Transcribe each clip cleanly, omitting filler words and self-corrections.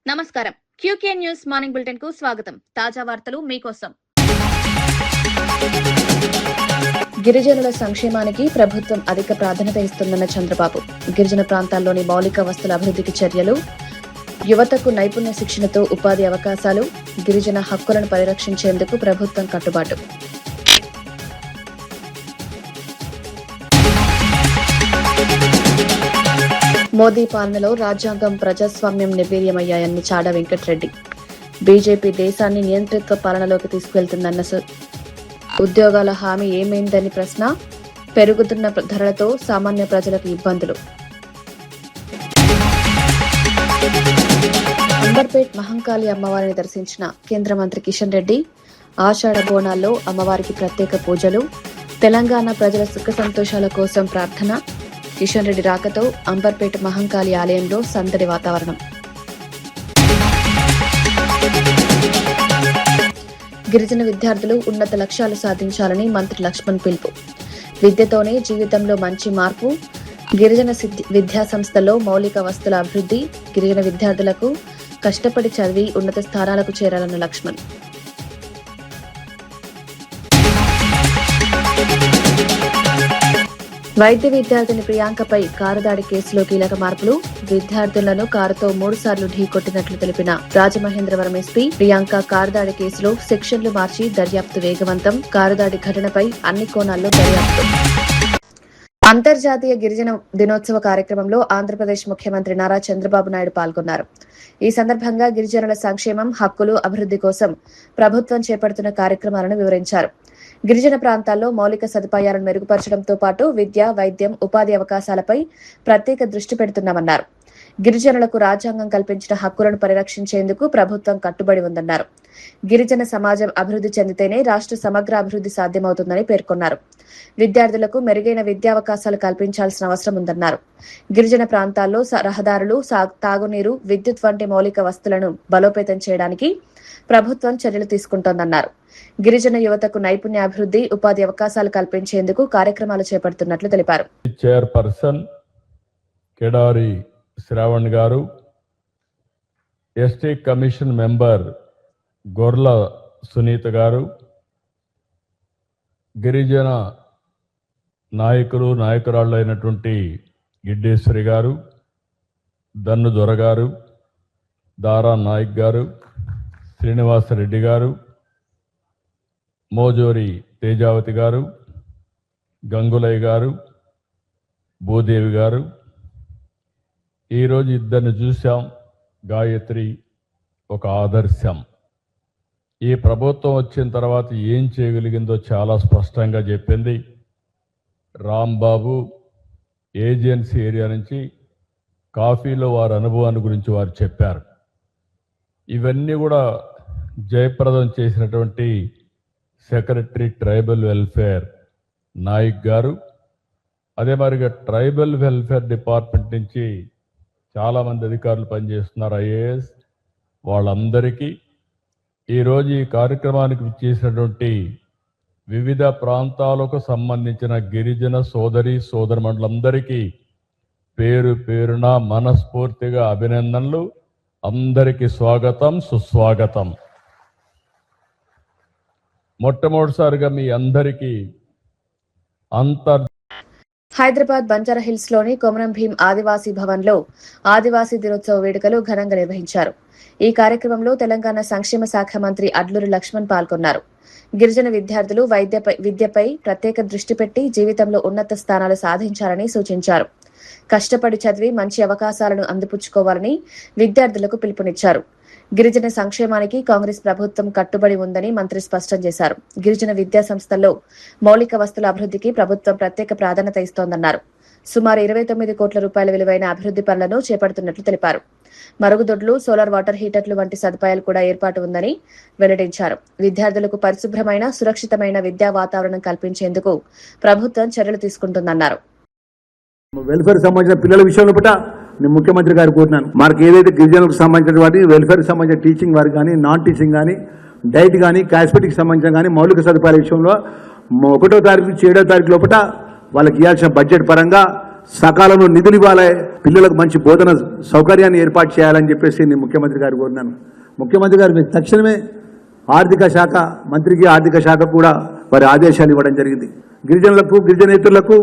నమస్కారం. QK news morning bulletin కు స్వాగతం. తాజా వార్తలు మీకోసం. గిరిజనుల సంక్షేమానికి ప్రభుత్వం అధిక ప్రాధాన్యత ఇస్తుందన్న చంద్రబాబు. గిరిజన ప్రాంతాల్లోని మౌలిక వస్తుల అభివృద్ధికి చర్యలు, యువతకు నైపుణ్య శిక్షణతో ఉపాధి అవకాశాలు, గిరిజన హక్కులను పరిరక్షించేందుకు ప్రభుత్వం కట్టుబాటు. మోదీ పాలనలో రాజ్యాంగం, ప్రజాస్వామ్యం నిర్వీర్యమయ్యాయన్న చాడ వెంకటరెడ్డి. బీజేపీ దేశాన్ని నియంత్రిత్వ పాలనలోకి తీసుకువెళ్తుందన్న ఉద్యోగాల హామీ ఏమైందని ప్రశ్న. పెరుగుతున్న ధరలతో సామాన్య ప్రజలకు ఇబ్బందులు. అంబర్పేట్ మహంకాళి అమ్మవారిని దర్శించిన కేంద్ర మంత్రి కిషన్ రెడ్డి. ఆషాఢ బోనాల్లో అమ్మవారికి ప్రత్యేక పూజలు. తెలంగాణ ప్రజల సుఖ సంతోషాల కోసం ప్రార్థన. కిషన్ రెడ్డి రాకతో అంబర్పేట మహంకాళి ఆలయంలో సందడి వాతావరణం. గిరిజన విద్యార్థులు ఉన్నత లక్ష్యాలు సాధించాలని మంత్రి లక్ష్మణ్ పిలుపు. విద్యతోనే జీవితంలో మంచి మార్పు. గిరిజన విద్యా సంస్థల్లో మౌలిక వస్తుల అభివృద్ధి. గిరిజన విద్యార్థులకు కష్టపడి చదివి ఉన్నత స్థానాలకు చేరాలన్న లక్ష్మణ్. వైద్య విద్యార్థిని ప్రియాంకపై కారు దాడి కేసులో కీలక మార్పులు. విద్యార్థులను కారుతో 3 సార్లు ఢీకొట్టినట్లు తెలిపిన రాజమహేంద్రవరం ఎస్పీ. ప్రియాంక కారు దాడి కేసులో సెక్షన్లు మార్చి దర్యాప్తు వేగవంతం. కారు దాడి ఘటనపై అన్ని కోణాల్లో దర్యాప్తు. అంతర్జాతీయ గిరిజన దినోత్సవ కార్యక్రమంలో ఆంధ్రప్రదేశ్ ముఖ్యమంత్రి నారా చంద్రబాబు నాయుడు పాల్గొన్నారు. ఈ సందర్భంగా గిరిజనుల సంక్షేమం, హక్కులు, అభివృద్ధి కోసం ప్రభుత్వం చేపడుతున్న కార్యక్రమాలను వివరించారు. గిరిజన ప్రాంతాల్లో మౌలిక సదుపాయాలను మెరుగుపరచడంతో పాటు విద్య, వైద్యం, ఉపాధి అవకాశాలపై ప్రత్యేక దృష్టి పెడుతున్నామన్నారు. గిరిజనులకు రాజ్యాంగం కల్పించిన హక్కులను పరిరక్షించేందుకు ప్రభుత్వం కట్టుబడి ఉందన్నారు. గిరిజన సమాజం అభివృద్ధి చెందితేనే రాష్ట్ర సమగ్ర అభివృద్ధి సాధ్యమవుతుందని పేర్కొన్నారు. విద్యార్థులకు మెరుగైన విద్యావకాశాలు కల్పించాల్సిన అవసరం ఉందన్నారు. గిరిజన ప్రాంతాల్లో రహదారులు, తాగునీరు, విద్యుత్ వంటి మౌలిక వస్తువులను బలోపేతం చేయడానికి ప్రభుత్వం చర్యలు తీసుకుంటోందన్నారు. గిరిజన యువతకు నైపుణ్యాభివృద్ధి, ఉపాధి అవకాశాలు కల్పించేందుకు కార్యక్రమాలు చేపడుతున్నట్లు తెలిపారు. చైర్పర్సన్ కేడారి శ్రావణ్ గారు, ఎస్టీ కమిషన్ మెంబర్ గొర్ల సునీత గారు, గిరిజన నాయకురాళ్ళు అయినటువంటి గిడ్డేశ్వరి గారు, దన్ను దొర గారు, దారా నాయక్ గారు, శ్రీనివాసరెడ్డి గారు, మోజోరి తేజావతి గారు, గంగులయ్య గారు, భూదేవి గారు. ఈరోజు ఇద్దరిని చూశాం. గాయత్రి ఒక ఆదర్శం. ఈ ప్రభుత్వం వచ్చిన తర్వాత ఏం చేయగలిగిందో చాలా స్పష్టంగా చెప్పింది. రాంబాబు ఏజెన్సీ ఏరియా నుంచి కాఫీలో వారి అనుభవాన్ని గురించి వారు చెప్పారు. ఇవన్నీ కూడా జయప్రదం చేసినటువంటి సెక్రటరీ ట్రైబల్ వెల్ఫేర్ నాయక్ గారు, అదే మరిగా ట్రైబల్ వెల్ఫేర్ డిపార్ట్మెంట్ నుంచి చాలామంది అధికారులు పనిచేస్తున్నారు, ఐఏఎస్. వాళ్ళందరికీ ఈరోజు ఈ కార్యక్రమానికి విచ్చేసినటువంటి వివిధ ప్రాంతాలకు సంబంధించిన గిరిజన సోదరమండలందరికీ పేరు పేరున మనస్ఫూర్తిగా అభినందనలు. అందరికీ స్వాగతం, సుస్వాగతం. మొట్టమొదటిసారిగా మీ అందరికీ హైదరాబాద్ బంజారాహిల్స్ లోని కొమరం భీం ఆదివాసీ భవన్ లో ఆదివాసీ దినోత్సవ వేడుకలు ఘనంగా నిర్వహించారు. ఈ కార్యక్రమంలో తెలంగాణ సంక్షేమ శాఖ మంత్రి అడ్లూరి లక్ష్మణ్ పాల్గొన్నారు. గిరిజన విద్యార్థులు విద్యపై ప్రత్యేక దృష్టి పెట్టి జీవితంలో ఉన్నత స్థానాలు సాధించాలని సూచించారు. కష్టపడి చదివి మంచి అవకాశాలను అందిపుచ్చుకోవాలని విద్యార్థులకు పిలుపునిచ్చారు. గిరిజన సంక్షేమానికి కాంగ్రెస్ ప్రభుత్వం కట్టుబడి ఉందని మంత్రి స్పష్టం చేశారు. గిరిజన విద్యా సంస్థల్లో మౌలిక వస్తుల అభివృద్ధికి ప్రభుత్వం ప్రత్యేక ప్రాధాన్యత ఇస్తోందన్నారు. సుమారు 29 కోట్ల రూపాయల విలువైన అభివృద్ధి పనులను చేపడుతున్నట్లు తెలిపారు. మరుగుదొడ్లు, సోలార్ వాటర్ హీటర్లు వంటి సదుపాయాలు కూడా ఏర్పాటు ఉందని వెల్లడించారు. విద్యార్థులకు పరిశుభ్రమైన, సురక్షితమైన విద్యా వాతావరణం కల్పించేందుకు ప్రభుత్వం చర్యలు తీసుకుంటుందన్నారు. వెల్ఫేర్ సంబంధించిన పిల్లల విషయంలో పట్ల నేను ముఖ్యమంత్రి గారు కోరినాను. మనకు ఏదైతే గిరిజనులకు సంబంధించిన వాటి వెల్ఫేర్కి సంబంధించిన టీచింగ్ వారికి కానీ, నాన్ టీచింగ్ కానీ, డైట్ కానీ, కాస్మెటిక్స్ సంబంధించిన కానీ మౌలిక సదుపాయాల విషయంలో 1వ తారీఖు నుంచి 7వ తారీఖు లోపల వాళ్ళకి ఇవ్వాల్సిన బడ్జెట్ పరంగా సకాలంలో నిధులు ఇవ్వాలి, పిల్లలకు మంచి బోధన సౌకర్యాన్ని ఏర్పాటు చేయాలని చెప్పేసి నేను ముఖ్యమంత్రి గారు కోరినాను. ముఖ్యమంత్రి గారు తక్షణమే ఆర్థిక శాఖ మంత్రికి ఆర్థిక శాఖ కూడా వారి ఆదేశాలు ఇవ్వడం జరిగింది. గిరిజనులకు గిరిజనేతరులకు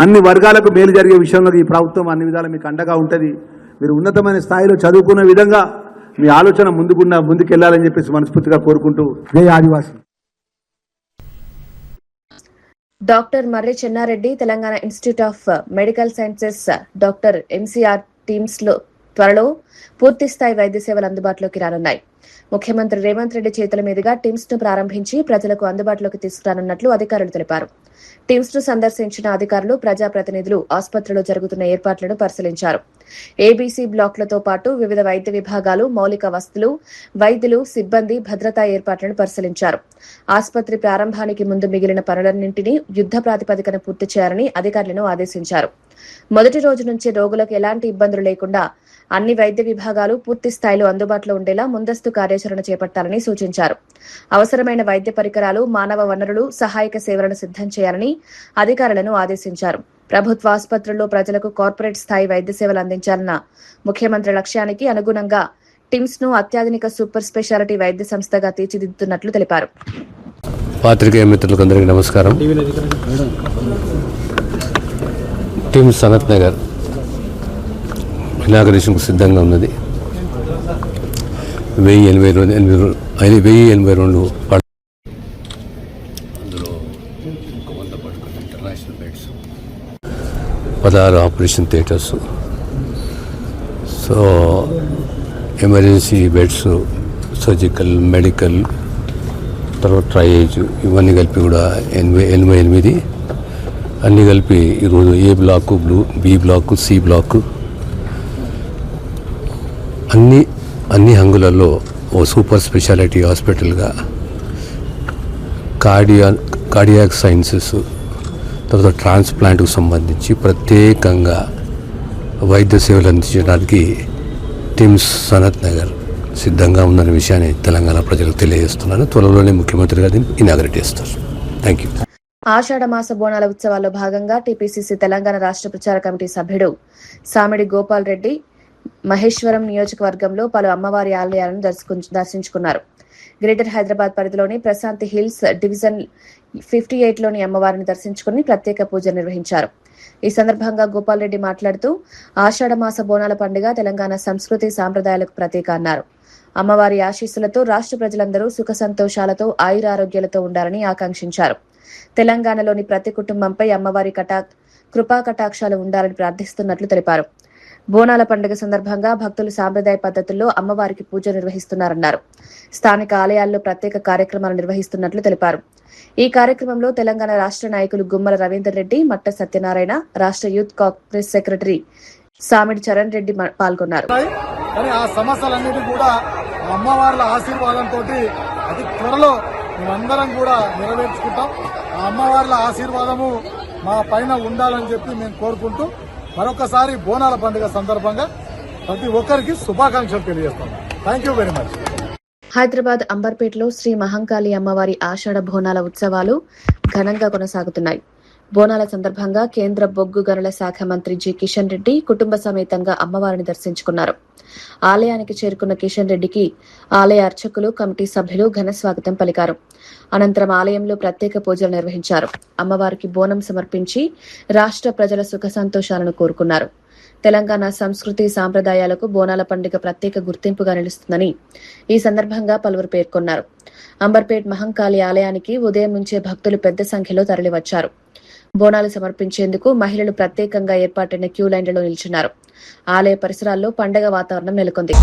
అన్ని వర్గాలకు మేలు జరిగే విషయంలో ఈ ప్రభుత్వం అన్ని విధాలు మీకు అండగా ఉంటుంది. మీరు ఉన్నతమైన స్థాయిలో చదువుకున్న విధంగా మీ ఆలోచన ముందుకెళ్లాలని చెప్పేసి మనస్ఫూర్తిగా కోరుకుంటూ జై ఆదివాసి. Doctor Marri Chennareddy Telangana institute of medical sciences doctor MCR teams లో త్వరలో పూర్తి స్థాయి వైద్య సేవలు అందుబాటులోకి రానున్నాయి. ముఖ్యమంత్రి రేవంత్ రెడ్డి చేతుల మీదుగా టీమ్స్ ను ప్రారంభించి ప్రజలకు అందుబాటులోకి తీసుకురానున్నట్లు అధికారులు తెలిపారు. టీమ్స్ ను సందర్శించిన అధికారులు ప్రజాప్రతినిధులు ఆసుపత్రిలో జరుగుతున్న ఏర్పాట్లను పరిశీలించారు. ఏబీసీ బ్లాక్లతో పాటు వివిధ వైద్య విభాగాలు, మౌలిక వసతులు, వైద్యులు, సిబ్బంది, భద్రతా ఏర్పాట్లను పరిశీలించారు. ఆసుపత్రి ప్రారంభానికి ముందు మిగిలిన పనులన్నింటినీ యుద్ధ ప్రాతిపదికన పూర్తి చేయాలని అధికారులను ఆదేశించారు. మొదటి రోజు నుంచి రోగులకు ఎలాంటి ఇబ్బందులు లేకుండా అన్ని వైద్య విభాగాలు పూర్తి స్థాయిలో అందుబాటులో ఉండేలా ముందస్తు కార్యాచరణ చేపట్టాలని సూచించారు. అవసరమైన వైద్య పరికరాలు, మానవ వనరులు, సహాయక సేవలను సిద్ధం చేయాలని అధికారులను ఆదేశించారు. ప్రభుత్వ ఆసుపత్రుల్లో ప్రజలకు కార్పొరేట్ స్థాయి వైద్య సేవలు అందించాలన్న ముఖ్యమంత్రి లక్ష్యానికి అనుగుణంగా టిమ్స్ ను అత్యాధునిక సూపర్ స్పెషాలిటీ వైద్య సంస్థగా తీర్చిదిద్దుతున్నట్లు తెలిపారు. పాత్రికేయ మిత్రులకు అందరికీ నమస్కారం. టిమ్స్ సనత్ నగర్ ఇనాగరేషన్కు సిద్ధంగా ఉన్నది. 1082 అందులో 100 పడుకున్న international beds, 16 operation theatres, so emergency beds, surgical, medical, తర్వాత ట్రయేజ్, ఇవన్నీ కలిపి కూడా 88 అన్నీ కలిపి ఈరోజు A block, B block, C block అన్ని హంగులలో ఓ సూపర్ స్పెషాలిటీ హాస్పిటల్గా కార్డియాక్ సైన్సెస్, తర్వాత ట్రాన్స్ప్లాంట్కు సంబంధించి ప్రత్యేకంగా వైద్య సేవలు అందించడానికి టిమ్స్ సనత్ నగర్ సిద్ధంగా ఉందన్న విషయాన్ని తెలంగాణ ప్రజలకు తెలియజేస్తున్నాను. త్వరలోనే ముఖ్యమంత్రి గారు ఇనాగరేట్ చేస్తారు. Thank you. ఆషాఢ మాస బోనాల ఉత్సవాల్లో భాగంగా టీపీసీసీ తెలంగాణ రాష్ట్ర ప్రచార కమిటీ సభ్యుడు సామిడి గోపాల్ రెడ్డి మహేశ్వరం నియోజకవర్గంలో పలు అమ్మవారి ఆలయాలను దర్శించుకున్నారు. గ్రేటర్ హైదరాబాద్ పరిధిలోని ప్రశాంతి హిల్స్ డివిజన్ 58లోని అమ్మవారిని దర్శించుకుని ప్రత్యేక పూజలు నిర్వహించారు. ఈ సందర్భంగా గోపాల్ రెడ్డి మాట్లాడుతూ ఆషాఢ మాస బోనాల పండుగ తెలంగాణ సంస్కృతి సాంప్రదాయాలకు ప్రతీక అన్నారు. అమ్మవారి ఆశీస్సులతో రాష్ట్ర ప్రజలందరూ సుఖ సంతోషాలతో ఆయురారోగ్యాలతో ఉండాలని ఆకాంక్షించారు. తెలంగాణలోని ప్రతి కుటుంబంపై అమ్మవారి కృపా కటాక్షాలు ఉండాలని ప్రార్థిస్తున్నట్లు తెలిపారు. బోనాల పండుగ సందర్భంగా భక్తులు సాంప్రదాయ పద్ధతుల్లో అమ్మవారికి పూజ నిర్వహిస్తున్నారన్నారు. స్థానిక ఆలయాల్లో ప్రత్యేక కార్యక్రమాలు నిర్వహిస్తున్నట్లు తెలిపారు. ఈ కార్యక్రమంలో తెలంగాణ రాష్ట్ర నాయకులు గుమ్మల రవీందర్ రెడ్డి, మట్ట సత్యనారాయణ, రాష్ట్ర యూత్ కాంగ్రెస్ సెక్రటరీ సామిడి చరణ్ రెడ్డి పాల్గొన్నారు. ఆ సమస్యలన్నిటి కూడా అమ్మవార్ల ఆశీర్వాదంతో అతి త్వరలో మేమందరం కూడా నెరవేర్చుకుంటాం. ఆ అమ్మవార్ల ఆశీర్వాదము మా పైన ఉండాలని చెప్పి మేము కోరుకుంటూ మరొకసారి బోనాల పండుగ సందర్భంగా ప్రతి ఒక్కరికి శుభాకాంక్షలు తెలియజేస్తాం. Thank you very much. Hyderabad అంబర్పేటలో శ్రీ మహంకాళి అమ్మవారి ఆషాఢ బోనాల ఉత్సవాలు ఘనంగా కొనసాగుతున్నాయి. బోనాల సందర్భంగా కేంద్ర బొగ్గు గనుల శాఖ మంత్రి జి కిషన్ రెడ్డి కుటుంబ సమేతంగా అమ్మవారిని దర్శించుకున్నారు. ఆలయానికి చేరుకున్న కిషన్ రెడ్డికి ఆలయ అర్చకులు, కమిటీ సభ్యులు ఘన స్వాగతం పలికారు. అనంతరం ఆలయంలో ప్రత్యేక పూజలు నిర్వహించారు. అమ్మవారికి బోనం సమర్పించి రాష్ట్ర ప్రజల సుఖ సంతోషాలను కోరుకున్నారు. తెలంగాణ సంస్కృతి సాంప్రదాయాలకు బోనాల పండుగ ప్రత్యేక గుర్తింపుగా నిలుస్తుందని ఈ సందర్భంగా పలువురు పేర్కొన్నారు. అంబర్పేట్ మహంకాళి ఆలయానికి ఉదయం నుంచే భక్తులు పెద్ద సంఖ్యలో తరలివచ్చారు. బోనాలు సమర్పించేందుకు మహిళలు ప్రత్యేకంగా ఏర్పాటైన క్యూ లైన్లలో నిల్చున్నారు. ఆలయ పరిసరాల్లో పండగ వాతావరణం నెలకొంది.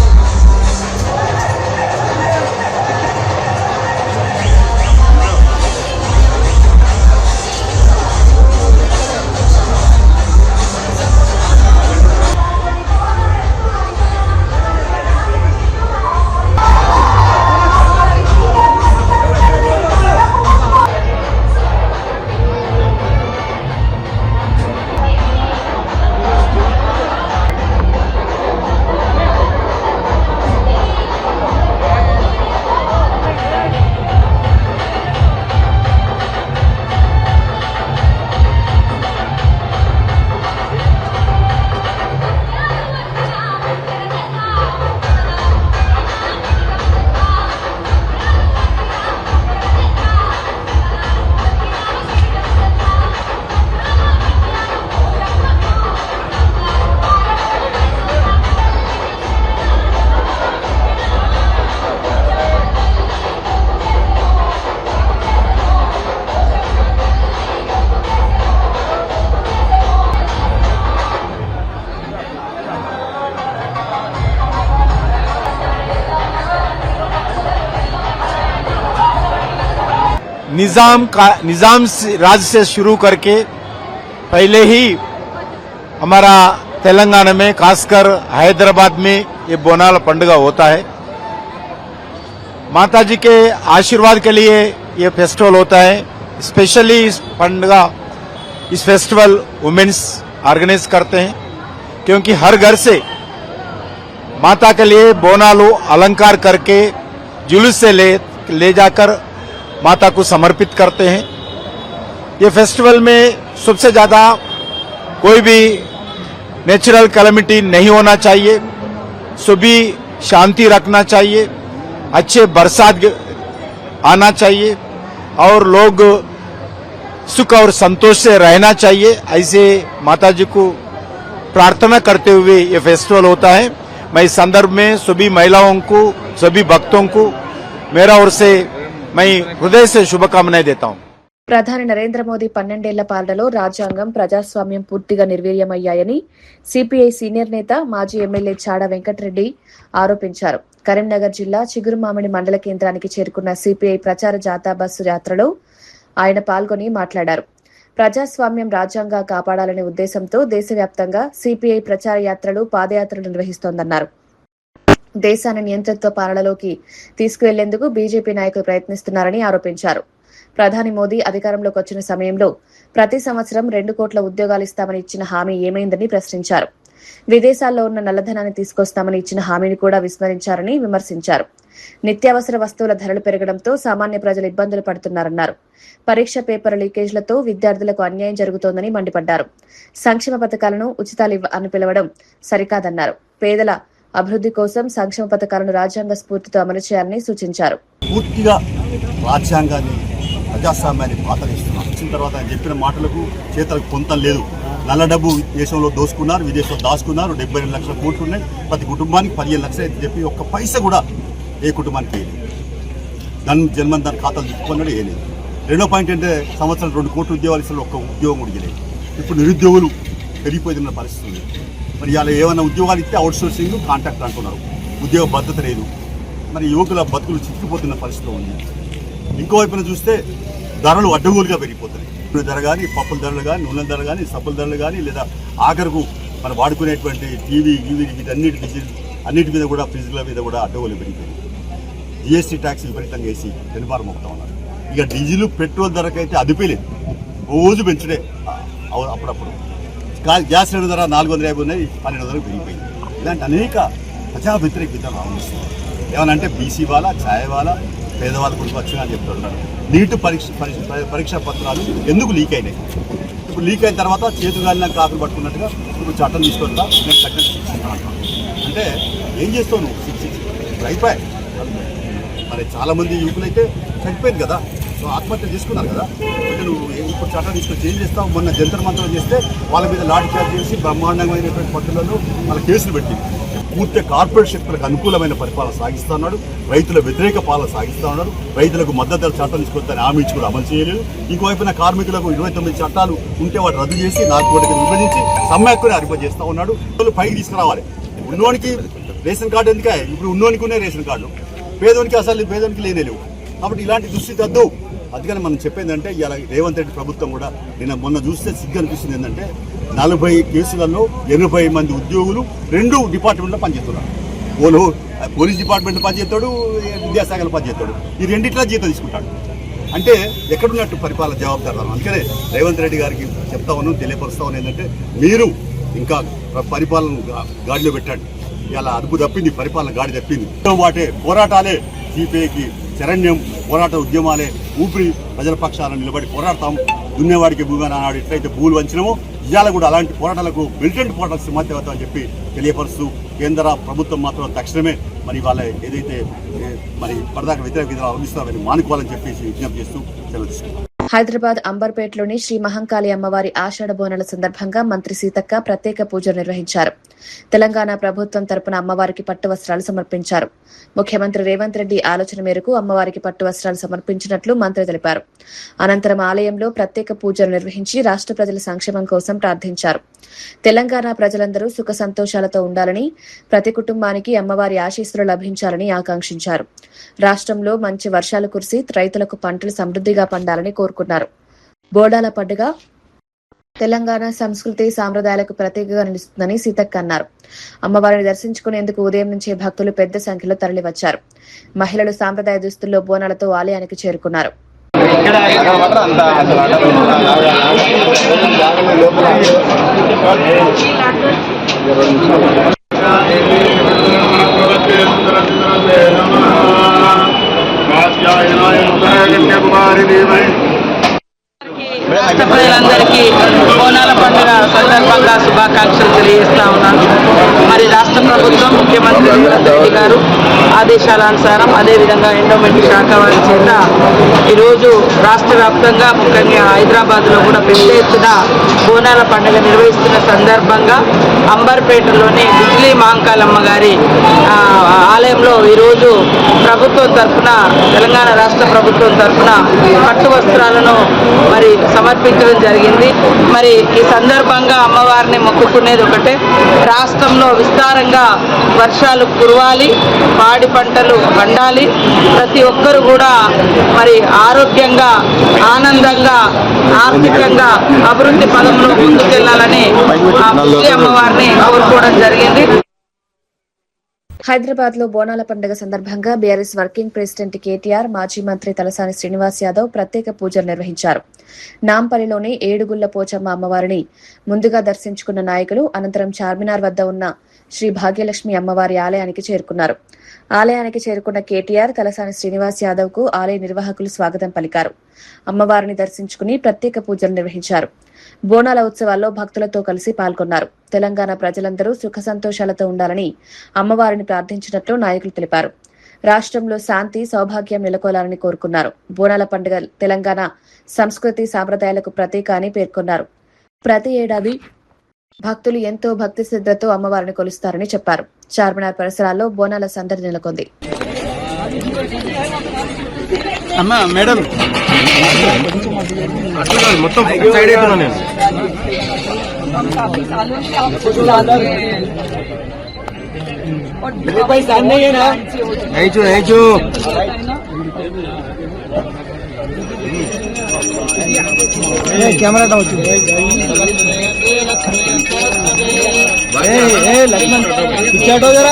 निजाम राज से शुरू करके पहले ही हमारा तेलंगाना में खासकर हैदराबाद में ये बोनाल पंडुगा होता है। माता जी के आशीर्वाद के लिए ये फेस्टिवल होता है। स्पेशली इस पंडुगा इस फेस्टिवल वुमेन्स ऑर्गेनाइज करते हैं, क्योंकि हर घर से माता के लिए बोनालू अलंकार करके जुलूस से ले जाकर माता को समर्पित करते हैं। ये फेस्टिवल में सबसे ज्यादा कोई भी नेचुरल कैलेमिटी नहीं होना चाहिए, सभी शांति रखना चाहिए, अच्छे बरसात आना चाहिए और लोग सुख और संतोष से रहना चाहिए। ऐसे माता जी को प्रार्थना करते हुए ये फेस्टिवल होता है। मैं इस संदर्भ में सभी महिलाओं को, सभी भक्तों को मेरा ओर से मैं हृदय से शुभकामनाएं देता हूं। ప్రధాని నరేంద్ర మోదీ 12 ఏళ్ల పాలనలో రాజ్యాంగం, ప్రజాస్వామ్యం పూర్తిగా నిర్వీర్యమయ్యాయని సిపిఐ సీనియర్ నేత, మాజీ ఎమ్మెల్యే చాడా వెంకటరెడ్డి ఆరోపించారు. కరీంనగర్ జిల్లా చిగురుమామిడి మండల కేంద్రానికి చేరుకున్న సిపిఐ ప్రచార జాథా బస్సు యాత్రలో ఆయన పాల్గొని మాట్లాడారు. ప్రజాస్వామ్యం రాజ్యాంగ కాపాడాలనే ఉద్దేశంతో దేశవ్యాప్తంగా సిపిఐ ప్రచార యాత్రలు, పాదయాత్రలు నిర్వహిస్తోందన్నారు. దేశాన్ని నియంతృత్వ పాలనలోకి తీసుకువెళ్లేందుకు బీజేపీ నాయకులు ప్రయత్నిస్తున్నారని ఆరోపించారు. ప్రధాని మోదీ అధికారంలోకి వచ్చిన సమయంలో ప్రతి సంవత్సరం 2 కోట్ల ఉద్యోగాలు ఇస్తామని ఇచ్చిన హామీ ఏమైందని ప్రశ్నించారు. విదేశాల్లో ఉన్న నల్లధనాన్ని తీసుకొస్తామని ఇచ్చిన హామీని కూడా విస్మరించారని విమర్శించారు. నిత్యావసర వస్తువుల ధరలు పెరగడంతో సామాన్య ప్రజలు ఇబ్బందులు పడుతున్నారన్నారు. పరీక్ష పేపర్ లీకేజ్లతో విద్యార్థులకు అన్యాయం జరుగుతోందని మండిపడ్డారు. సంక్షేమ పథకాలను ఉచితాలు అని పిలవడం సరికాదన్నారు. పేదల అభివృద్ధి కోసం సంక్షేమ పథకాలను రాజ్యాంగ స్ఫూర్తితో అమలు చేయాలని సూచించారు. పూర్తిగా రాజ్యాంగాన్ని, ప్రజాస్వామ్యాన్ని పాతరేస్తున్నాం. వచ్చిన తర్వాత ఆయన చెప్పిన మాటలకు చేతలకు పొంతం లేదు. నల్ల డబ్బు దేశంలో దోసుకున్నారు, విదేశంలో దాచుకున్నారు. 72 లక్షల కోట్లు ఉన్నాయి. ప్రతి కుటుంబానికి 15 లక్షలు అయితే చెప్పి ఒక్క పైసా కూడా ఏ కుటుంబానికి వేయలేదు. జన్మన్ ఖాతాలు తిప్పుకున్నాడు, వేయలేదు. రెండో పాయింట్ అంటే సంవత్సరం 2 కోట్ల ఉద్యోగాలు ఇస్తారు, ఒక్క ఉద్యోగం కూడా ఇవ్వలేదు. ఇప్పుడు నిరుద్యోగులు పెరిగిపోతున్న పరిస్థితి ఉంది. మరి ఇలా ఏమైనా ఉద్యోగాలు ఇస్తే అవుట్ సోర్సింగ్, కాంట్రాక్ట్ అంటున్నారు. ఉద్యోగ భద్రత లేదు. మరి యువకుల బతుకులు చిక్కిపోతున్న పరిస్థితిలో ఉంది. ఇంకోవైపున చూస్తే ధరలు అడ్డగోలుగా పెరిగిపోతున్నాయి. ధర కానీ, పప్పుల ధరలు కానీ, నూనెల ధరలు కానీ, సబ్బుల ధరలు కానీ, లేదా ఆఖరుకు మనం వాడుకునేటువంటి టీవీ అన్నిటి మీద కూడా, ఫ్రిడ్జ్ల మీద కూడా అడ్డగోలు పెరిగిపోయింది. జిఎస్టీ ట్యాక్స్ విపరీతంగా వేసి పెనుబారం మోపుతా ఉన్నారు. ఇక డీజిల్, పెట్రోల్ ధరకైతే అదుపేలేదు, రోజు పెంచుడే. అప్పుడప్పుడు గ్యాస్ సిలిండర్ ధర 450 ఉన్నాయి, 1200 పెరిగిపోయింది. ఇలాంటి అనేక ప్రజా వ్యతిరేక విధాలు ఆలోచిస్తున్నారు. ఏమనంటే బీసీ వాళ్ళ, ఛాయ్ వాళ్ళ, పేదవాళ్ళ గురించి వచ్చినా అని చెప్తున్నారు. నీటు పరీక్షా పత్రాలు ఎందుకు లీక్ అయినాయి? ఇప్పుడు లీక్ అయిన తర్వాత చేతుగాలిన కాకులు పట్టుకున్నట్టుగా ఇప్పుడు చట్టం తీసుకొస్తా, నేను చట్టం శిక్షిస్తాను. అంటే ఏం చేస్తావు నువ్వు? ఇప్పుడు అయిపోయాయి. మరి చాలామంది యువకులైతే చనిపోయింది కదా, సో ఆత్మహత్య చేసుకున్నారు కదా. అంటే నువ్వు ఇప్పుడు చట్టం తీసుకొచ్చి ఏం చేస్తావు? మొన్న జంతర్ మంత్రం చేస్తే వాళ్ళ మీద లాఠీ చార్జ్ చేసి బ్రహ్మాండమైనటువంటి పట్టులలో వాళ్ళ కేసులు పెట్టింది. పూర్తి కార్పొరేట్ శక్తులకు అనుకూలమైన పరిపాలన సాగిస్తూ ఉన్నాడు. రైతుల వ్యతిరేక పాలన సాగిస్తూ ఉన్నాడు. రైతులకు మద్దతు ధర చట్టం తీసుకొస్తారని హామీ ఇచ్చి కూడా అమలు చేయలేదు. ఇంకోవైపున కార్మికులకు 29 చట్టాలు ఉంటే వాటి రద్దు చేసి 4 కోట్లకి విభజించి సమ్మె హక్కుని అరిపజేస్తూ ఉన్నాడు. పైకి తీసుకురావాలి. ఉన్నోనికి రేషన్ కార్డు ఎందుకే? ఇప్పుడు ఉన్నోనికి ఉన్నాయి రేషన్ కార్డులు, పేదోనికి అసలు పేదోనికి లేనేలేవు. కాబట్టి ఇలాంటి దుస్థితి వద్దు. అందుకని మనం చెప్పేందంటే ఇలా రేవంత్ రెడ్డి ప్రభుత్వం కూడా మొన్న చూస్తే సిగ్గు అనిపిస్తుంది. ఏంటంటే 40 కేసులలో 80 మంది ఉద్యోగులు 2 డిపార్ట్మెంట్లో పనిచేస్తున్నారు. పోలీస్ డిపార్ట్మెంట్ పనిచేస్తాడు, విద్యాశాఖలో పనిచేస్తాడు. ఈ రెండిట్లా జీతం తీసుకుంటాడు. అంటే ఎక్కడున్నట్టు పరిపాలన జవాబుదారు. అందుకనే రేవంత్ రెడ్డి గారికి చెప్తా ఉన్నాను, తెలియపరుస్తా ఉన్నాను ఏంటంటే మీరు ఇంకా పరిపాలన గాడిలో పెట్టండి. ఇలా అదుపు తప్పింది, పరిపాలన గాడి తప్పింది. వాటే పోరాటాలే సిపిఐకి శరణ్యం, పోరాట ఉద్యమాలే ఊపిరి. ప్రజల పక్షాలను నిలబడి పోరాడతాం. దున్నేవాడికి భూమి నాడు ఎట్లయితే భూములు వంచినమో ఇవాళ కూడా అలాంటి పోరాటాలకు మిలిటెంట్ పోరాటాలకు సిద్ధమవుతాం అని చెప్పి తెలియపరుస్తూ, కేంద్ర ప్రభుత్వం మాత్రం తక్షణమే మరి వాళ్ళ ఏదైతే మరి పరదాక వ్యతిరేక విధాలు అవలంబిస్తామని మానుకోవాలని చెప్పేసి విజ్ఞప్తి చేస్తూ సెలవు తీసుకుంటాం. హైదరాబాద్ అంబర్పేటలోని శ్రీ మహంకాళి అమ్మవారి ఆషాఢ బోనాల సందర్భంగా మంత్రి సీతక్క ప్రత్యేక పూజలు నిర్వహించారు. తెలంగాణ ప్రభుత్వం తరపున అమ్మవారికి పట్టు వస్త్రాలు సమర్పించారు. ముఖ్యమంత్రి రేవంత్ రెడ్డి ఆలోచన మేరకు అమ్మవారికి పట్టు వస్త్రాలు సమర్పించినట్లు మంత్రి తెలిపారు. అనంతరం ఆలయంలో ప్రత్యేక పూజలు నిర్వహించి రాష్ట్ర ప్రజల సంక్షేమం కోసం ప్రార్థించారు. తెలంగాణ ప్రజలందరూ సుఖ సంతోషాలతో ఉండాలని, ప్రతి కుటుంబానికి అమ్మవారి ఆశీస్సులు లభించాలని ఆకాంక్షించారు. రాష్ట్రంలో మంచి వర్షాలు కురిసి రైతులకు పంటలు సమృద్ధిగా పండాలని కోరుకున్నారు. బోనాల పండుగ తెలంగాణ సంస్కృతి సాంప్రదాయాలకు ప్రతీకగా నిలుస్తుందని సీతక్క అన్నారు. అమ్మవారిని దర్శించుకునేందుకు ఉదయం నుంచే భక్తులు పెద్ద సంఖ్యలో తరలివచ్చారు. మహిళలు సాంప్రదాయ దుస్తుల్లో బోనాలతో ఆలయానికి చేరుకున్నారు. రాష్ట్ర ప్రజలందరికీ బోనాల పండుగ సందర్భంగా శుభాకాంక్షలు తెలియజేస్తా ఉన్నాను. మరి రాష్ట్ర ప్రభుత్వం ముఖ్యమంత్రి రేవంత్ రెడ్డి గారు ఆదేశాలనుసారం అదేవిధంగా ఎండోమెంట్ శాఖ వారి చేత ఈరోజు రాష్ట్ర వ్యాప్తంగా ముఖ్యంగా హైదరాబాద్లో కూడా పెద్ద ఎత్తున బోనాల పండుగ నిర్వహిస్తున్న సందర్భంగా అంబర్పేటలోని బిజ్లీ మహంకాళమ్మ గారి ఆలయంలో ఈరోజు ప్రభుత్వం తరఫున తెలంగాణ రాష్ట్ర ప్రభుత్వం తరఫున పట్టు వస్త్రాలను మరి సమర్పించడం జరిగింది. మరి ఈ సందర్భంగా అమ్మవారిని మొక్కుకునేది ఒకటే, రాష్ట్రంలో విస్తారంగా వర్షాలు కురవాలి, పాడి పంటలు పండాలి, ప్రతి ఒక్కరు కూడా మరి ఆరోగ్యంగా ఆనందంగా ఆర్థికంగా అభివృద్ధి పదంలో ముందుకెళ్లాలని అమ్మవారిని కోరుకోవడం జరిగింది. హైదరాబాద్ లో బోనాల పండుగ సందర్భంగా బీఆర్ఎస్ వర్కింగ్ ప్రెసిడెంట్ కేటీఆర్, మాజీ మంత్రి తలసాని శ్రీనివాస్ యాదవ్ ప్రత్యేక పూజలు నిర్వహించారు. నాంపల్లిలోని ఏడుగుళ్ల పోచమ్మ అమ్మవారిని ముందుగా దర్శించుకున్న నాయకులు అనంతరం చార్మినార్ వద్ద ఉన్న శ్రీ భాగ్యలక్ష్మి అమ్మవారి ఆలయానికి చేరుకున్నారు. ఆలయానికి చేరుకున్న కేటీఆర్, తలసాని శ్రీనివాస్ యాదవ్ కు ఆలయ నిర్వాహకులు స్వాగతం పలికారు. అమ్మవారిని దర్శించుకుని ప్రత్యేక పూజలు నిర్వహించారు. బోనాల ఉత్సవాల్లో భక్తులతో కలిసి పాల్గొన్నారు. తెలంగాణ ప్రజలందరూ సుఖ సంతోషాలతో ఉండాలని అమ్మవారిని ప్రార్థించినట్లు నాయకులు తెలిపారు. రాష్ట్రంలో శాంతి సౌభాగ్యం నెలకొలాలని కోరుకున్నారు. బోనాల పండుగ తెలంగాణ సంస్కృతి సాంప్రదాయాలకు ప్రతీక అని పేర్కొన్నారు. ప్రతి ఏడాది భక్తులు ఎంతో భక్తి శ్రద్ధతో అమ్మవారిని కొలుస్తారని చెప్పారు. చార్మినార్ పరిసరాల్లో బోనాల సందడి నెలకొంది. कैमरा पिछाटो जरा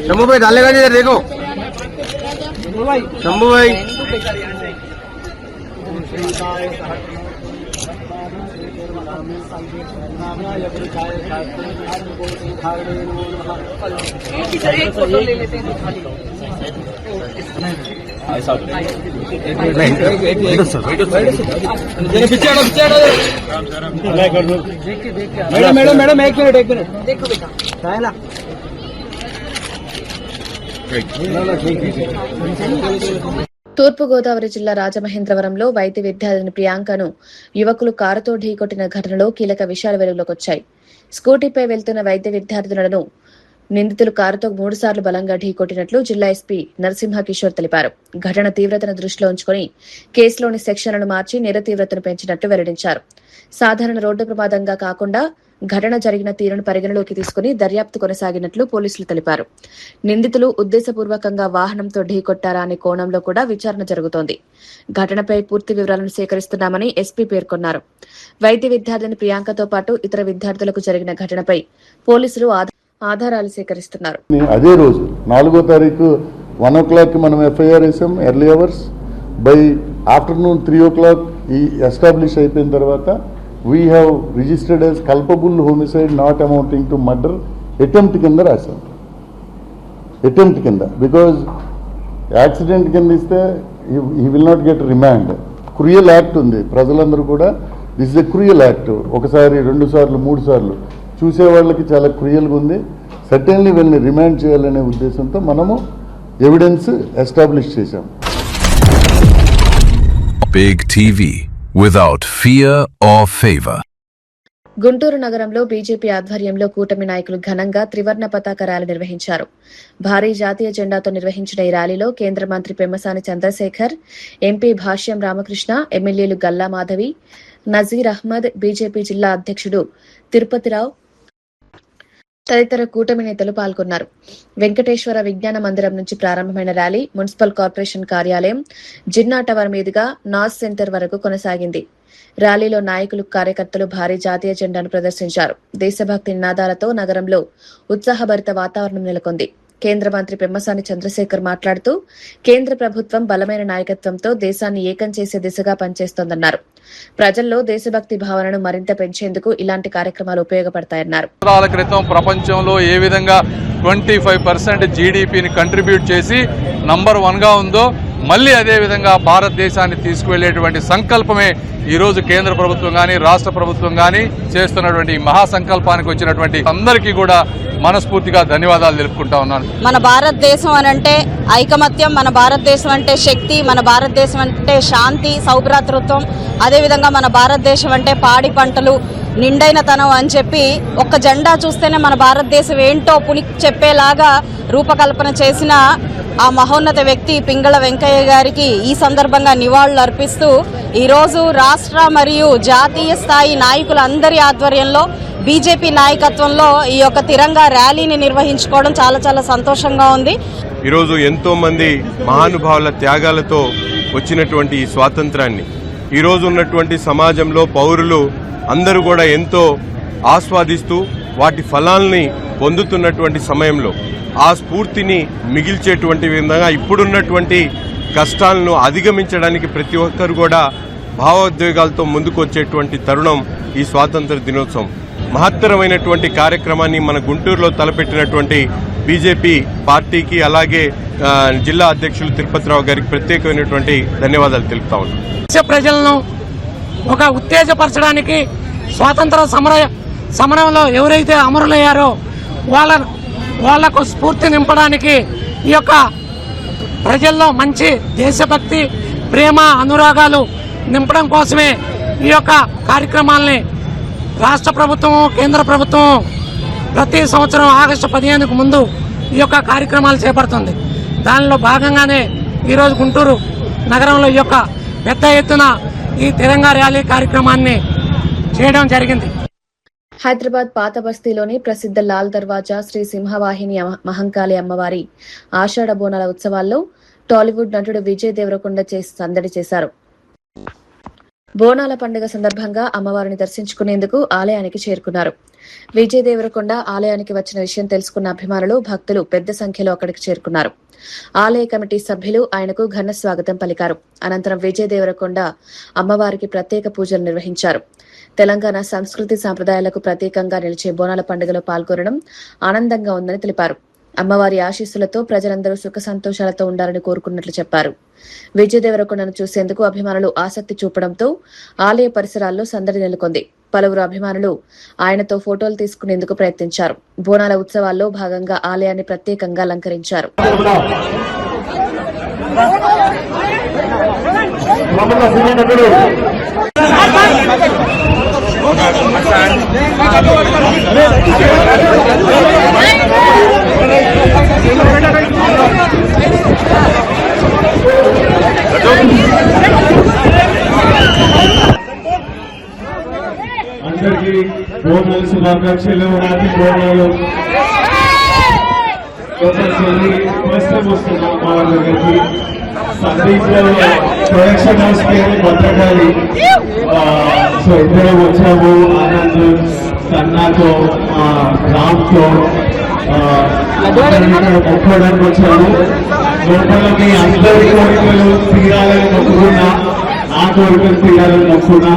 शंभू भाई डालेगा नहीं, इधर देखो शंभू भाई। मैडम मैडम एक मिनट देखो बेटा తూర్పుగోదావరి జిల్లా రాజమహేంద్రవరంలో వైద్య విద్యార్థిని ప్రియాంకను యువకులు కారుతో ఢీకొట్టిన ఘటనలో కీలక విషయాలు వెలుగులోకొచ్చాయి. స్కూటీపై వెళ్తున్న వైద్య విద్యార్థినులను నిందితులు కారుతో 3 సార్లు బలంగా ఢీకొట్టినట్లు జిల్లా ఎస్పీ నరసింహ కిషోర్ తెలిపారు. ఘటన తీవ్రతను దృష్టిలో ఉంచుకుని కేసులోని సెక్షన్లను మార్చి నేర తీవ్రతను పెంచినట్టు వెల్లడించారు. సాధారణ రోడ్డు ప్రమాదంగా కాకుండా ఘటన జరిగిన తీరును పరిగణలోకి తీసుకుని దర్యాప్తు కొనసాగినట్లు పోలీసులు తెలిపారు. నిందితులు ఉద్దేశపూర్వకంగా వాహనంతో ఢీకొట్టారా అనే కోణంలో కూడా విచారణ జరుగుతోంది. ఘటనపై పూర్తి వివరాలను సేకరిస్తున్నామని ఎస్పీ పేర్కొన్నారు. వైద్య విద్యార్థిని ప్రియాంకతో పాటు ఇతర విద్యార్థులకు జరిగిన ఘటనపై పోలీసులు ఆధారాలు సేకరిస్తున్నారు. అదే రోజు 4వ తారీఖు 1 o'clock మనం ఎఫ్ఐఆర్ వేసాం. Early hours by afternoon 3 o'clock ఈ ఎస్టాబ్లిష్ అయిపోయిన తర్వాత we have registered as culpable homicide not amounting to murder attempt కింద రాశాం. అటెంప్ట్ కింద బికాజ్ యాక్సిడెంట్ కింద ఇస్తే he will not get remand. Cruel act ఉంది. ప్రజలందరూ కూడా this is a cruel act. ఒకసారి 2 సార్లు 3 సార్లు చూసే వాళ్ళకి చాలా క్రూయల్గా ఉంది. సర్టెన్లీ వీళ్ళని రిమాండ్ చేయాలనే ఉద్దేశంతో మనము ఎవిడెన్స్ ఎస్టాబ్లిష్ చేశాం. big TV without fear or favor. Guntur నగరంలో బీజేపీ ఆధ్వర్యంలో కూటమి నాయకులు ఘనంగా త్రివర్ణ పతాక ర్యాలీ నిర్వహించారు. భారీ జాతీయ జెండాతో నిర్వహించిన ఈ ర్యాలీలో కేంద్ర మంత్రి పెమ్మసాని చంద్రశేఖర్, ఎంపీ భాష్యం రామకృష్ణ, ఎమ్మెల్యేలు గల్లా మాధవి, నజీర్ అహ్మద్, బీజేపీ జిల్లా అధ్యక్షుడు తిరుపతిరావు తదితర కూటమి నేతలు పాల్గొన్నారు. వెంకటేశ్వర విజ్ఞాన మందిరం నుంచి ప్రారంభమైన ర్యాలీ మున్సిపల్ కార్పొరేషన్ కార్యాలయం, జిన్నా టవర్ మీదుగా నాస్ సెంటర్ వరకు కొనసాగింది. ర్యాలీలో నాయకులు, కార్యకర్తలు భారీ జాతీయ జెండాను ప్రదర్శించారు. దేశభక్తి నినాదాలతో నగరంలో ఉత్సాహభరిత వాతావరణం నెలకొంది. కేంద్ర మంత్రి పెమ్మసాని చంద్రశేఖర్ మాట్లాడుతూ కేంద్ర ప్రభుత్వం బలమైన నాయకత్వంతో దేశాన్ని ఏకం చేసే దిశగా పనిచేస్తోందన్నారు. ప్రజల్లో దేశభక్తి భావనను మరింత పెంచేందుకు ఇలాంటి కార్యక్రమాలు ఉపయోగపడతాయన్నారు. సంవత్సరాల క్రితం ప్రపంచంలో ఏ విధంగా 25% జీడీపీని కంట్రిబ్యూట్ చేసి నంబర్ 1గా ఉందో మళ్ళీ అదే విధంగా భారతదేశాన్ని తీసుకువెళ్లేటువంటి సంకల్పమే ఈరోజు కేంద్ర ప్రభుత్వం కానీ రాష్ట్ర ప్రభుత్వం కానీ చేస్తున్నటువంటి మహాసంకల్పానికి వచ్చినటువంటి అందరికీ కూడా మనస్ఫూర్తిగా ధన్యవాదాలు తెలుపుకుంటా ఉన్నాను. మన భారతదేశం అనంటే ఐకమత్యం, మన భారతదేశం అంటే శక్తి, మన భారతదేశం అంటే శాంతి, సౌభ్రాతృత్వం, అదేవిధంగా మన భారతదేశం అంటే పాడి పంటలు, నిండైన తనం అని చెప్పి ఒక్క జెండా చూస్తేనే మన భారతదేశం ఏంటో పులి చెప్పేలాగా రూపకల్పన చేసిన ఆ మహోన్నత వ్యక్తి పింగళ వెంకయ్య గారికి ఈ సందర్భంగా నివాళులు అర్పిస్తూ ఈరోజు రాష్ట్ర మరియు జాతీయ స్థాయి నాయకులందరి ఆధ్వర్యంలో బీజేపీ నాయకత్వంలో ఈ యొక్క తిరంగా ర్యాలీని నిర్వహించుకోవడం చాలా చాలా సంతోషంగా ఉంది. ఈరోజు ఎంతో మంది మహానుభావుల త్యాగాలతో వచ్చినటువంటి ఈ స్వాతంత్రాన్ని ఈరోజు ఉన్నటువంటి సమాజంలో పౌరులు అందరూ కూడా ఎంతో ఆస్వాదిస్తూ వాటి ఫలాల్ని పొందుతున్నటువంటి సమయంలో ఆ స్ఫూర్తిని మిగిల్చేటువంటి విధంగా ఇప్పుడున్నటువంటి కష్టాలను అధిగమించడానికి ప్రతి ఒక్కరు కూడా భావోద్వేగాలతో ముందుకు వచ్చేటువంటి తరుణం ఈ స్వాతంత్ర దినోత్సవం. మహత్తరమైనటువంటి కార్యక్రమాన్ని మన గుంటూరులో తలపెట్టినటువంటి బీజేపీ పార్టీకి అలాగే జిల్లా అధ్యక్షులు తిరుపతిరావు గారికి ప్రత్యేకమైనటువంటి ధన్యవాదాలు తెలుపుతా ఉన్నాం. ప్రజలను ఒక ఉత్తేజపరచడానికి స్వాతంత్ర సమరంలో ఎవరైతే అమరులయ్యారో వాళ్లకు స్ఫూర్తి నింపడానికి ఈ యొక్క ప్రజల్లో మంచి దేశభక్తి, ప్రేమ, అనురాగాలు నింపడం కోసమే ఈ యొక్క కార్యక్రమాల్ని రాష్ట్ర ప్రభుత్వం, కేంద్ర ప్రభుత్వం ప్రతి సంవత్సరం ఆగస్టు 15కు ముందు ఈ యొక్క కార్యక్రమాలు చేపడుతుంది. దానిలో భాగంగానే ఈరోజు గుంటూరు నగరంలో ఈ యొక్క పెద్ద ఎత్తున ఈ తిరంగా ర్యాలీ కార్యక్రమాన్ని చేయడం జరిగింది. హైదరాబాద్ పాత బస్తీలోని ప్రసిద్ధ లాల్ దర్వాజా శ్రీ సింహవాహిని మహంకాళి అమ్మవారి ఆషాఢ బోనాల ఉత్సవాల్లో టాలీవుడ్ నటుడు విజయ్ దేవరకొండ సందడి చేశారు. బోనాల పండుగ సందర్భంగా అమ్మవారిని దర్శించుకునేందుకు ఆలయానికి చేరుకున్నారు. విజయ్ దేవరకొండ ఆలయానికి వచ్చిన విషయం తెలుసుకున్న అభిమానులు, భక్తులు పెద్ద సంఖ్యలో అక్కడికి చేరుకున్నారు. ఆలయ కమిటీ సభ్యులు ఆయనకు ఘన స్వాగతం పలికారు. అనంతరం విజయ్ దేవరకొండ అమ్మవారికి ప్రత్యేక పూజలు నిర్వహించారు. తెలంగాణ సంస్కృతి సాంప్రదాయాలకు ప్రత్యేకంగా నిలిచే బోనాల పండుగలో పాల్గొనడం ఆనందంగా ఉందని తెలిపారు. అమ్మవారి ఆశీస్సులతో ప్రజలందరూ సుఖ సంతోషాలతో ఉండాలని కోరుకున్నట్లు చెప్పారు. విజయ్ దేవరకొండను చూసేందుకు అభిమానులు ఆసక్తి చూపడంతో ఆలయ పరిసరాల్లో సందడి నెలకొంది. పలువురు అభిమానులు ఆయనతో ఫోటోలు తీసుకునేందుకు ప్రయత్నించారు. బోనాల ఉత్సవాల్లో భాగంగా ఆలయాన్ని ప్రత్యేకంగా అలంకరించారు. అందరికీ బోనాలు శుభాకాంక్షలు. హ్యాపీ బోనాలు. ఫస్ట్ టైం వస్తున్నాం మా వాళ్ళ దగ్గరికి. సందీప్ ప్రొడక్షన్ హౌస్ పేరు భద్రకాళి. సో ఇద్దరం వచ్చాము. ఆనంద్, కన్నాతో, రామ్తో మొక్కడానికి వచ్చాము. లోపల మీ అందరి కోరికలు తీరాలని మొక్కుకున్నా, నా కోరికలు తీరాలని మొక్కున్నా.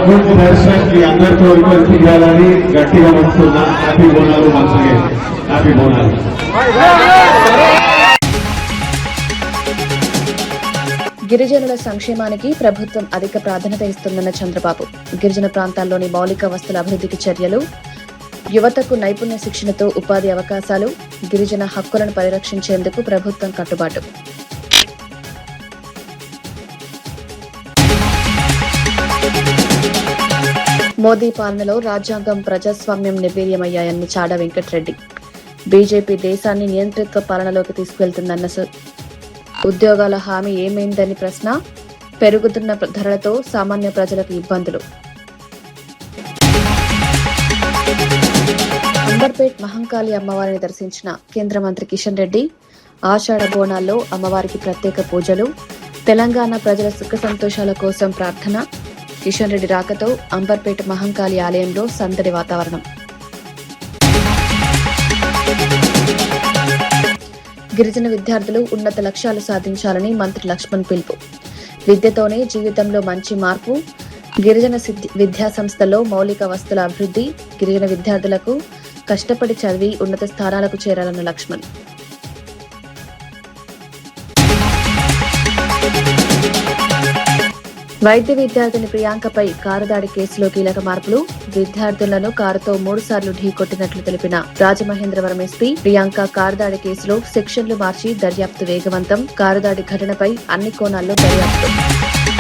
గుడ్ దర్శన్ మీ అందరి కోరికలు తీరాలని గట్టిగా మొక్కుతున్నా. హ్యాపీ బోనాలు. మంచిగా హ్యాపీ బోనాలు. గిరిజనుల సంక్షేమానికి ప్రభుత్వం అధిక ప్రాధాన్యత ఇస్తుందన్న చంద్రబాబు. గిరిజన ప్రాంతాల్లోని మౌలిక వస్తుల అభివృద్ధికి చర్యలు, యువతకు నైపుణ్య శిక్షణతో ఉపాధి అవకాశాలు, గిరిజన హక్కులను పరిరక్షించేందుకు ప్రభుత్వం కట్టుబాటు. మోదీ పాలనలో రాజ్యాంగం ప్రజాస్వామ్యం నిర్వీర్యమయ్యాయన్న చాడ వెంకటరెడ్డి. బీజేపీ దేశాన్ని నియంత్రిత్వ పాలనలోకి తీసుకువెళ్తుందన్న ఉద్యోగాల హామీ ఏమైందని ప్రశ్న. పెరుగుతున్న ధరలతో సామాన్య ప్రజలకు ఇబ్బందులు. అంబర్పేట్ మహంకాళి అమ్మవారిని దర్శించిన కేంద్ర మంత్రి కిషన్ రెడ్డి. ఆషాఢ బోనాల్లో అమ్మవారికి ప్రత్యేక పూజలు. తెలంగాణ ప్రజల సుఖ సంతోషాల కోసం ప్రార్థన. కిషన్ రెడ్డి రాకతో అంబర్పేట మహంకాళి ఆలయంలో సందడి వాతావరణం. గిరిజన విద్యార్థులు ఉన్నత లక్ష్యాలు సాధించాలని మంత్రి లక్ష్మణ్ పిలుపు. విద్యతోనే జీవితంలో మంచి మార్పు. గిరిజన విద్యా సంస్థల్లో మౌలిక వసతుల అభివృద్ధి. గిరిజన విద్యార్థులకు కష్టపడి చదివి ఉన్నత స్థానాలకు చేరాలన్న లక్ష్మణ్. వైద్య విద్యార్థిని ప్రియాంకపై కారు దాడి కేసులో కీలక మార్పులు. విద్యార్థులను కారుతో 3 సార్లు ఢీకొట్టినట్లు తెలిపిన రాజమహేంద్రవరం ఎస్పీ. ప్రియాంక కారు దాడి కేసులో సెక్షన్లు మార్చి దర్యాప్తు వేగవంతం. కారు దాడి ఘటనపై అన్ని కోణాల్లో దర్యాప్తు.